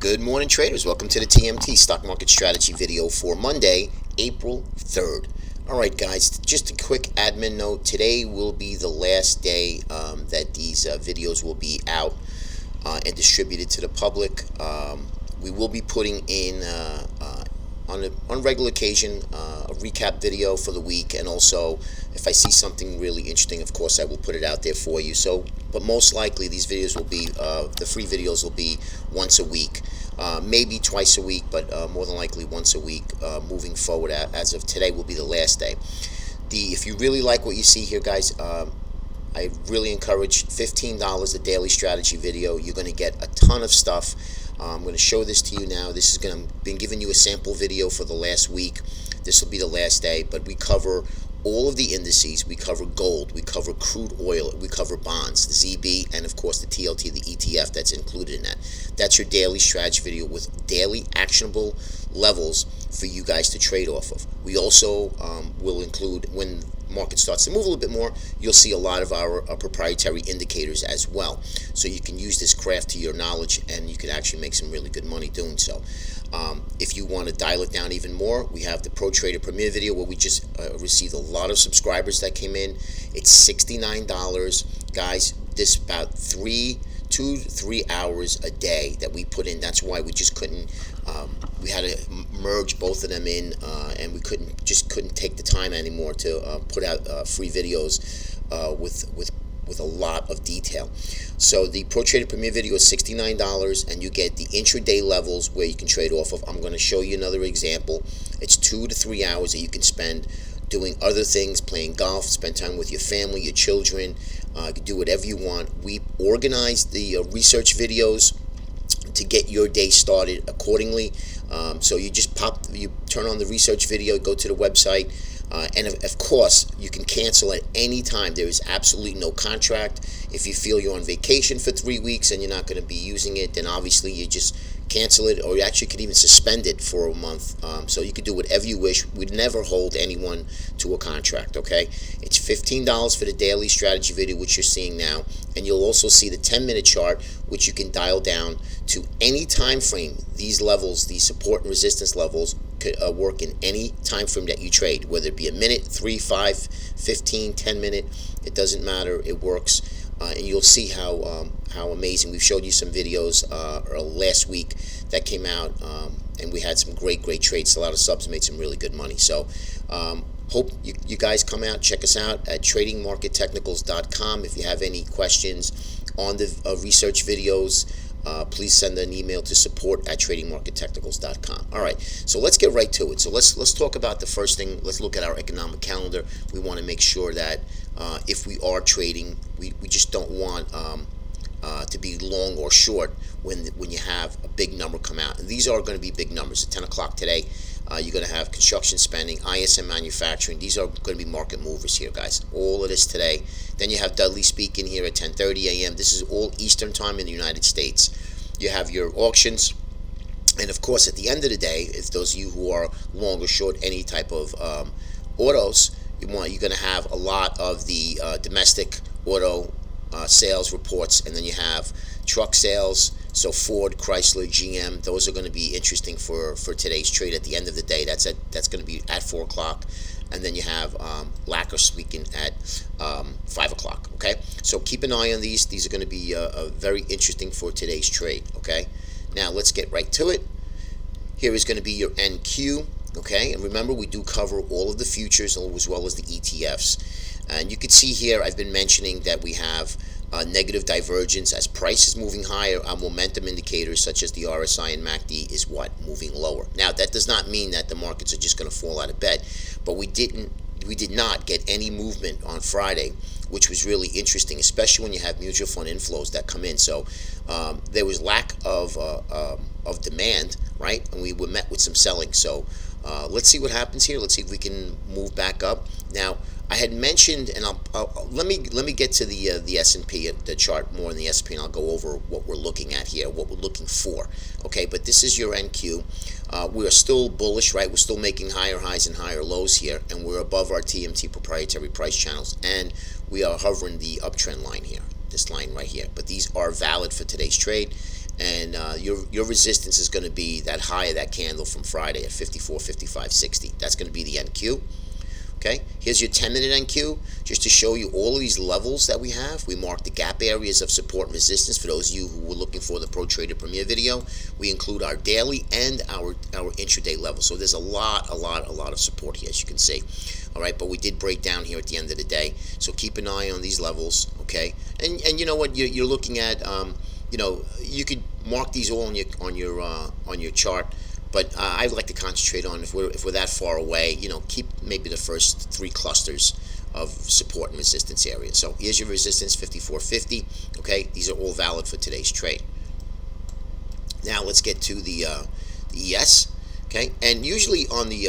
Good morning, traders. Welcome to the TMT Stock Market Strategy video for Monday, April 3rd. All right, guys, just a quick admin note. Today will be the last day that these videos will be out and distributed to the public. We will be putting in, on regular occasion, a recap video for the week, and also if I see something really interesting, of course, I will put it out there for you. But most likely these videos will be, the free videos will be once a week, maybe twice a week, but more than likely once a week moving forward. As of today will be the last day. If you really like what you see here, guys, I really encourage $15 a daily strategy video. You're going to get a ton of stuff. I'm going to show this to you now. This is going to been giving you a sample video for the last week. This will be the last day, but we cover all of the indices. We cover gold, we cover crude oil, we cover bonds, the ZB, and of course the TLT, the ETF that's included in that. That's your daily strategy video with daily actionable levels for you guys to trade off of. We also will include, when market starts to move a little bit more, you'll see a lot of our proprietary indicators as well. So you can use this craft to your knowledge, and you can actually make some really good money doing so. If you want to dial it down even more, we have the Pro Trader Premier video, where we just received a lot of subscribers that came in. It's $69, guys. This about 2 to 3 hours a day that we put in. That's why we just couldn't. We had to merge both of them in, and we couldn't take the time anymore to put out free videos with a lot of detail. So the Pro Trader Premier video is $69, and you get the intraday levels where you can trade off of. I'm going to show you another example. It's 2 to 3 hours that you can spend doing other things, playing golf, spend time with your family, your children. You can do whatever you want. We organize the research videos to get your day started accordingly. So you just turn on the research video, go to the website, and of course you can cancel at any time. There is absolutely no contract. If you feel you're on vacation for 3 weeks and you're not going to be using it, then obviously you just cancel it, or you actually could even suspend it for a month. So you could do whatever you wish. We'd never hold anyone to a contract, okay? It's $15 for the daily strategy video, which you're seeing now, and you'll also see the 10-minute chart, which you can dial down to any time frame. These levels, these support and resistance levels, could work in any time frame that you trade, whether it be a minute, 3, 5, 15, 10 minute. It doesn't matter. It works. And you'll see how amazing. We've showed you some videos last week that came out, and we had some great trades. A lot of subs made some really good money. So hope you guys come out, check us out at tradingmarkettechnicals.com. If you have any questions on the research videos, please send an email to support@tradingmarkettechnicals.com. All right, so let's get right to it. So let's talk about the first thing. Let's look at our economic calendar. We want to make sure that if we are trading, we just don't want to be long or short when you have a big number come out. And these are going to be big numbers. At 10 o'clock today, you're going to have construction spending, ISM manufacturing. These are going to be market movers here, guys. All of this today. Then you have Dudley speaking here at 10:30 a.m. This is all Eastern time in the United States. You have your auctions. And, of course, at the end of the day, if those of you who are long or short any type of autos, you're going to have a lot of the domestic auto sales reports, and then you have truck sales. So Ford, Chrysler, GM, those are going to be interesting for today's trade at the end of the day. That's going to be at 4 o'clock. And then you have Lacquer speaking at 5 o'clock, okay? So keep an eye on these. These are going to be very interesting for today's trade, okay? Now let's get right to it. Here is going to be your NQ, okay? And remember, we do cover all of the futures as well as the ETFs. And you can see here I've been mentioning that we have negative divergence as price is moving higher. Our momentum indicators such as the RSI and MACD is moving lower. Now that does not mean that the markets are just going to fall out of bed, but we did not get any movement on Friday, which was really interesting, especially when you have mutual fund inflows that come in. So there was lack of demand, right? And we were met with some selling. So let's see what happens here. Let's see if we can move back up. Now, I had mentioned, and let me get to the S&P, the chart more in the S&P, and I'll go over what we're looking at here, what we're looking for. Okay, but this is your NQ. We are still bullish, right? We're still making higher highs and higher lows here, and we're above our TMT proprietary price channels, and we are hovering the uptrend line here, this line right here. But these are valid for today's trade, and your resistance is going to be that high of that candle from Friday at 54, 55, 60. That's going to be the NQ. Okay, here's your 10-minute NQ, just to show you all of these levels that we have. We mark the gap areas of support and resistance. For those of you who were looking for the Pro Trader Premier video, we include our daily and our intraday levels. So there's a lot of support here, as you can see. All right, but we did break down here at the end of the day. So keep an eye on these levels, okay? And you know what you're looking at. You know, you could mark these all on your chart. But I'd like to concentrate on if we're that far away, you know, keep maybe the first 3 clusters of support and resistance areas. So here's your resistance, 54.50. Okay, these are all valid for today's trade. Now let's get to the ES. Okay, and usually on the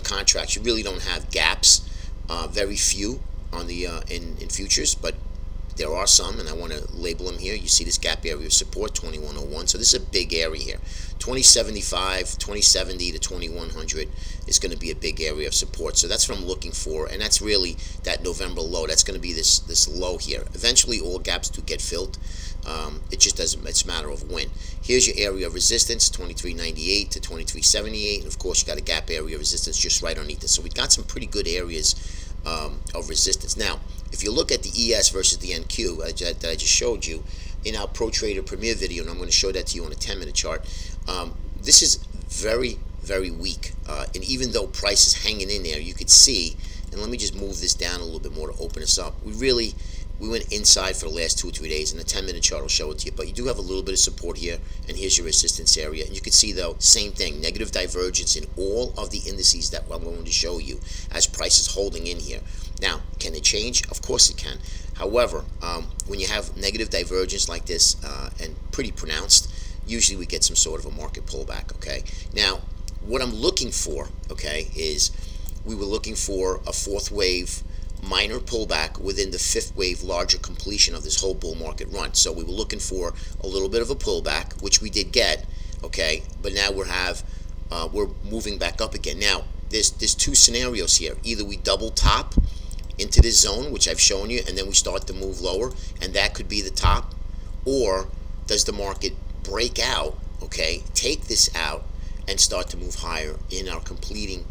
contracts, you really don't have gaps. Very few on the in futures, but there are some, and I want to label them here. You see this gap area of support, 2101. So this is a big area here. 2075, 2070 to 2100 is going to be a big area of support. So that's what I'm looking for, and that's really that November low. That's going to be this low here. Eventually, all gaps do get filled. It just doesn't. It's a matter of when. Here's your area of resistance, 2398 to 2378, and of course, you got a gap area of resistance just right underneath it. So we've got some pretty good areas of resistance. Now, if you look at the ES versus the NQ that I just showed you in our Pro Trader Premier video, and I'm going to show that to you on a 10-minute chart, this is very, very weak. And even though price is hanging in there, you could see, and let me just move this down a little bit more to open this up. We went inside for the last 2 or 3 days, and the 10-minute chart will show it to you. But you do have a little bit of support here, and here's your resistance area. And you can see, though, same thing, negative divergence in all of the indices that I'm going to show you as price is holding in here. Now, can it change? Of course it can. However, when you have negative divergence like this, and pretty pronounced, usually we get some sort of a market pullback, okay? Now, what I'm looking for, okay, is we were looking for a 4th wave minor pullback within the 5th wave larger completion of this whole bull market run. So we were looking for a little bit of a pullback, which we did get, okay, but now we're moving back up again. Now, there's 2 scenarios here. Either we double top into this zone, which I've shown you, and then we start to move lower, and that could be the top, or does the market break out, okay, take this out, and start to move higher in our completing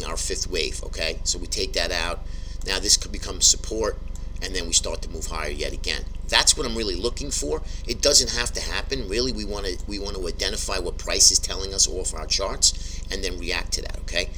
our 5th wave, okay? So we take that out. Now this could become support, and then we start to move higher yet again. That's what I'm really looking for. It doesn't have to happen. Really, we want to identify what price is telling us off our charts, and then react to that, okay?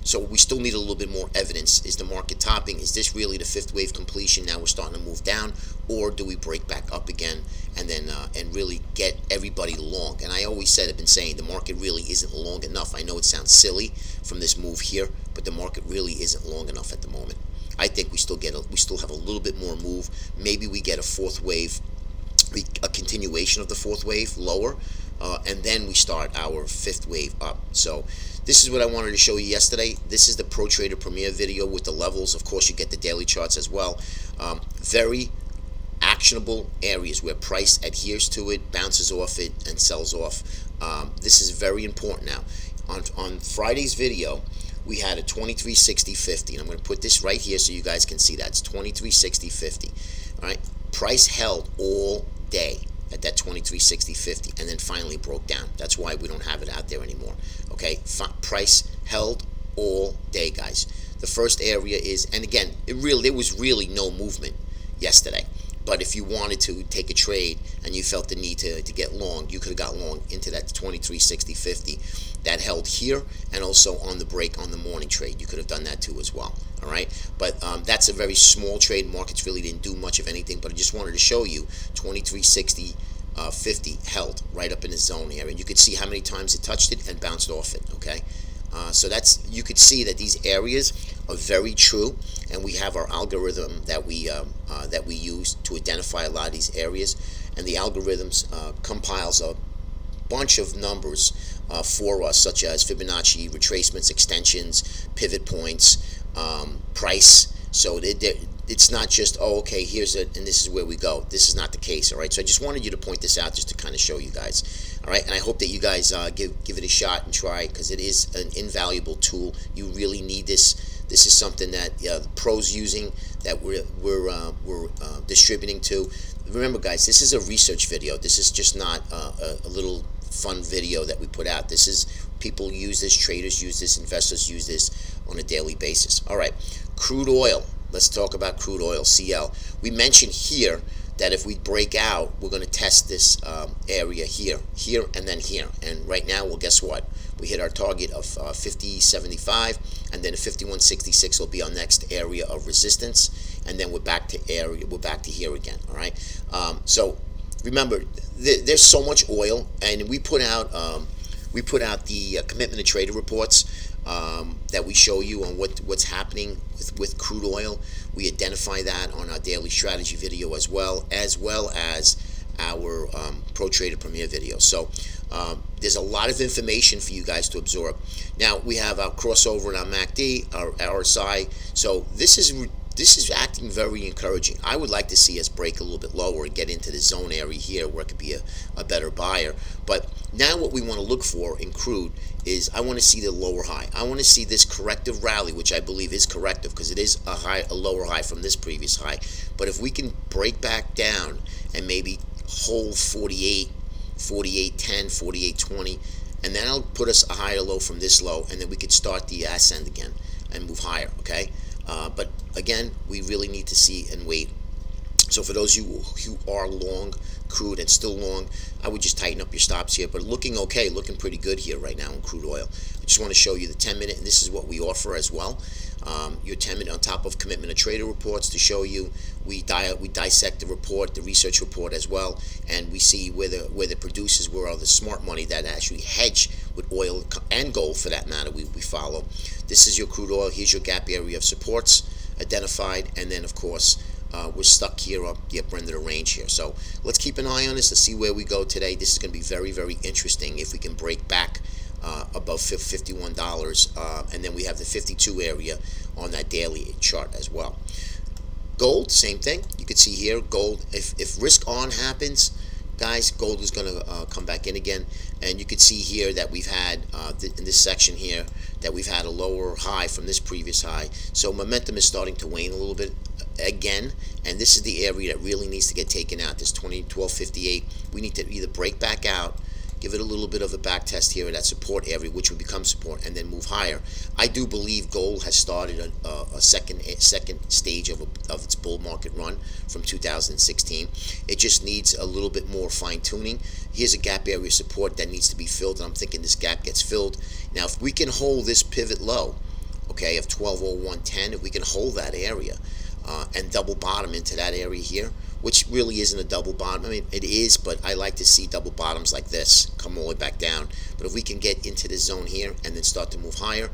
So we still need a little bit more evidence. Is the market topping? Is this really the 5th wave completion? Now we're starting to move down, or do we break back up again and then and really get everybody long? And I always said, I've been saying, the market really isn't long enough. I know it sounds silly from this move here, but the market really isn't long enough at the moment. I think we still have a little bit more move. Maybe we get a 4th wave, a continuation of the 4th wave lower, and then we start our 5th wave up. So this is what I wanted to show you yesterday. This is the Pro Trader Premier video with the levels. Of course, you get the daily charts as well. Very actionable areas where price adheres to it, bounces off it, and sells off. This is very important now. On Friday's video, we had a 23.60.50, and I'm going to put this right here so you guys can see that. It's 23.60.50. All right, price held all day at that 23.60.50, and then finally broke down. That's why we don't have it out there anymore. Okay, price held all day, guys. The first area is, and again, there was really no movement yesterday. But if you wanted to take a trade and you felt the need to get long, you could have got long into that 23.60.50. That held here, and also on the break on the morning trade. You could have done that too as well. All right, but that's a very small trade. Markets really didn't do much of anything, but I just wanted to show you 23.60.50 held right up in the zone here, and you could see how many times it touched it and bounced off it. Okay, so you could see that these areas are very true, and we have our algorithm that we use to identify a lot of these areas, and the algorithms compiles a bunch of numbers for us, such as Fibonacci, retracements, extensions, pivot points, price. So it's not just, oh, okay, here's it, and this is where we go. This is not the case, all right? So I just wanted you to point this out just to kind of show you guys, all right? And I hope that you guys give it a shot and try, because it is an invaluable tool. You really need this. This is something that the pros using, that we're distributing to. remember, guys, this is a research video. This is just not a little fun video that we put out. This is, people use this, traders use this, investors use this on a daily basis. All right, crude oil. Let's talk about crude oil, CL. We mentioned here that if we break out, we're going to test this area here, and then here. And right now, well, guess what? We hit our target of 50.75, and then 51.66 will be our next area of resistance, and then we're back to here again. All right. So remember, there's so much oil, and we put out the commitment to trader reports that we show you on what's happening with crude oil. We identify that on our daily strategy video as well as our Pro Trader Premier video. So there's a lot of information for you guys to absorb. Now we have our crossover in our MACD, our RSI. So this is acting very encouraging. I would like to see us break a little bit lower and get into the zone area here where it could be a better buyer. But now what we want to look for in crude is, I want to see the lower high. I want to see this corrective rally, which I believe is corrective because it is a lower high from this previous high. But if we can break back down and maybe hold 48, 48.10, 48.20, and then I'll put us a higher low from this low, and then we could start the ascend again and move higher, okay? But again, we really need to see and wait. So for those of you who are long crude and still long, I would just tighten up your stops here. But looking okay, looking pretty good here right now in crude oil. I just want to show you the 10-minute, and this is what we offer as well. Your 10-minute on top of commitment to trader reports to show you. We dissect the report, the research report as well, and we see where the producers were, or the smart money that actually hedge with oil and gold for that matter. We follow. This is your crude oil. Here's your gap area of supports identified, and then of course we're stuck here up the upper end of the range here. So let's keep an eye on this to see where we go today. This is going to be very, very interesting if we can break back above $51, and then we have the 52 area on that daily chart as well. Gold, same thing. You can see here, gold, if risk on happens, guys, gold is going to come back in again. And you can see here that we've had, in this section here, that we've had a lower high from this previous high. So momentum is starting to wane a little bit again. And this is the area that really needs to get taken out, this 1258. We need to either break back out, give it a little bit of a back test here at that support area, which would become support, and then move higher. I do believe gold has started a second stage of its bull market run from 2016. It just needs a little bit more fine tuning. Here's a gap area support that needs to be filled, and I'm thinking this gap gets filled. Now, if we can hold this pivot low, okay, of 1201.10, if we can hold that area and double bottom into that area here, which really isn't a double bottom. I mean, it is, but I like to see double bottoms like this come all the way back down. But if we can get into this zone here and then start to move higher,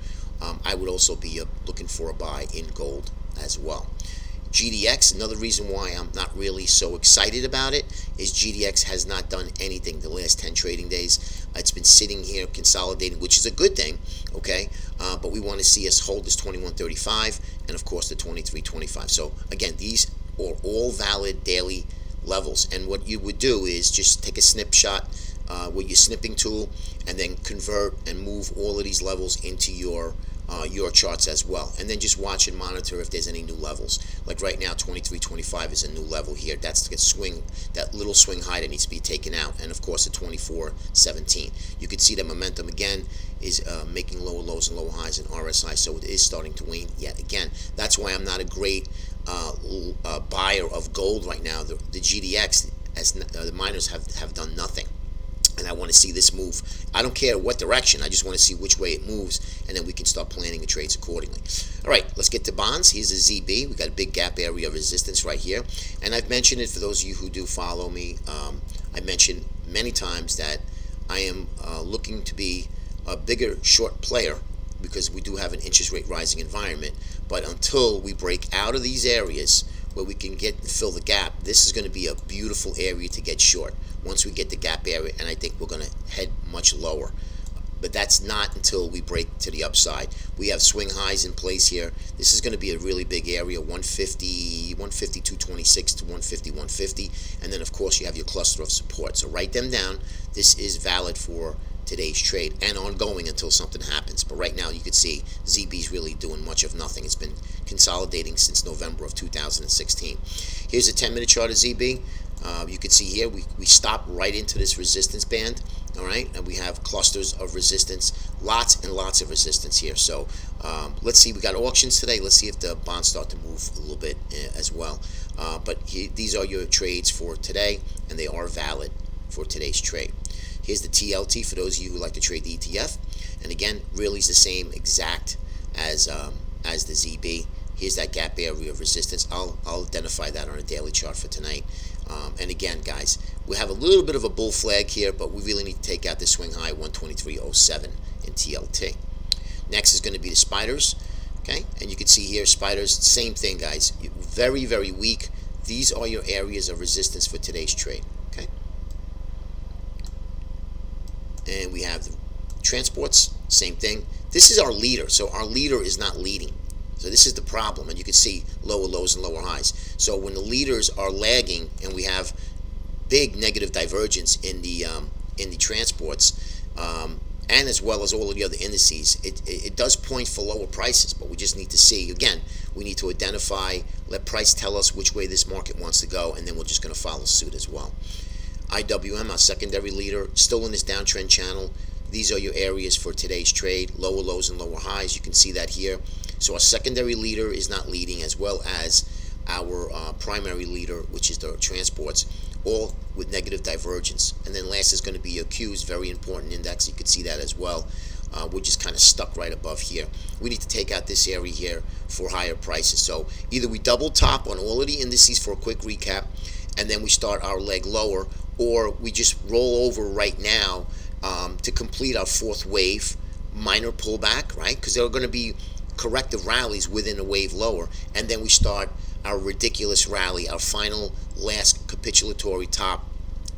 I would also be looking for a buy in gold as well. GDX, another reason why I'm not really so excited about it is GDX has not done anything the last 10 trading days. It's been sitting here consolidating, which is a good thing, okay? But we want to see us hold this 21.35 and, of course, the 23.25. So, again, these are all valid daily levels. And what you would do is just take a snapshot with your snipping tool and then convert and move all of these levels into your charts as well, and then just watch and monitor if there's any new levels. Like right now, 23.25 is a new level here. That's the swing, that little swing high that needs to be taken out, and of course the 24.17. You can see that momentum again is making lower lows and lower highs in RSI, so it is starting to wane yet again. That's why I'm not a great buyer of gold right now. The GDX, as the miners have done nothing. And I want to see this move. I don't care what direction. I just want to see which way it moves, and then we can start planning the trades accordingly. All right, let's get to bonds. Here's a ZB. We got a big gap area of resistance right here, and I've mentioned it for those of you who do follow me. I mentioned many times that I am looking to be a bigger short player because we do have an interest rate rising environment. But until we break out of these areas where we can get and fill the gap, this is going to be a beautiful area to get short. Once we get the gap area, and I think we're going to head much lower. But that's not until we break to the upside. We have swing highs in place here. This is going to be a really big area, 150, 226 to 150, 150. And then, of course, you have your cluster of support. So write them down. This is valid for today's trade and ongoing until something happens. But right now, you can see ZB's really doing much of nothing. It's been consolidating since November of 2016. Here's a 10-minute chart of ZB. You can see here we stop right into this resistance band. All right, and we have clusters of resistance, lots and lots of resistance here. So let's see, we got auctions today. Let's see if the bonds start to move a little bit as well. But these are your trades for today, and they are valid for today's trade. Here's the TLT for those of you who like to trade the ETF, and again, really is the same exact as the ZB. Here's that gap area of resistance. I'll identify that on a daily chart for tonight. And again, guys, we have a little bit of a bull flag here, but we really need to take out the swing high 123.07 in TLT. Next is going to be the spiders. Okay, and you can see here spiders, same thing, guys. Very, very weak. These are your areas of resistance for today's trade. Okay, and we have the transports, same thing. This is our leader, so our leader is not leading. So this is the problem, and you can see lower lows and lower highs. So when the leaders are lagging, and we have big negative divergence in the transports, and as well as all of the other indices, it does point for lower prices. But we just need to see. Again, we need to identify, let price tell us which way this market wants to go, and then we're just going to follow suit as well. IWM, our secondary leader, still in this downtrend channel. These are your areas for today's trade, lower lows and lower highs. You can see that here. So our secondary leader is not leading, as well as our primary leader, which is the transports, all with negative divergence. And then last is going to be your Qs, very important index. You can see that as well. We're just kind of stuck right above here. We need to take out this area here for higher prices. So either we double top on all of the indices for a quick recap, and then we start our leg lower, or we just roll over right now to complete our fourth wave, minor pullback, right? Because there are going to be corrective rallies within a wave lower, and then we start our ridiculous rally, our final last capitulatory top,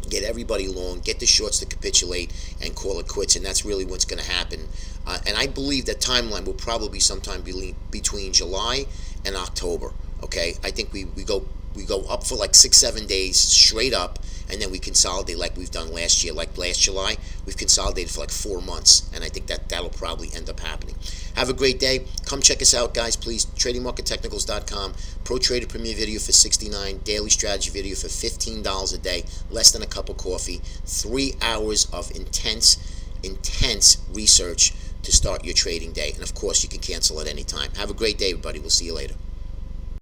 get everybody long, get the shorts to capitulate, and call it quits. And that's really what's going to happen. And I believe that timeline will probably be sometime between July and October. Okay, I think we go up for like 6-7 days straight up, and then we consolidate like we've done last year. Like last July, we've consolidated for like 4 months, and I think that'll probably end up happening. Have a great day. Come check us out, guys, please. TradingMarketTechnicals.com. Pro Trader Premier video for $69. Daily strategy video for $15 a day. Less than a cup of coffee. 3 hours of intense research to start your trading day. And, of course, you can cancel at any time. Have a great day, everybody. We'll see you later.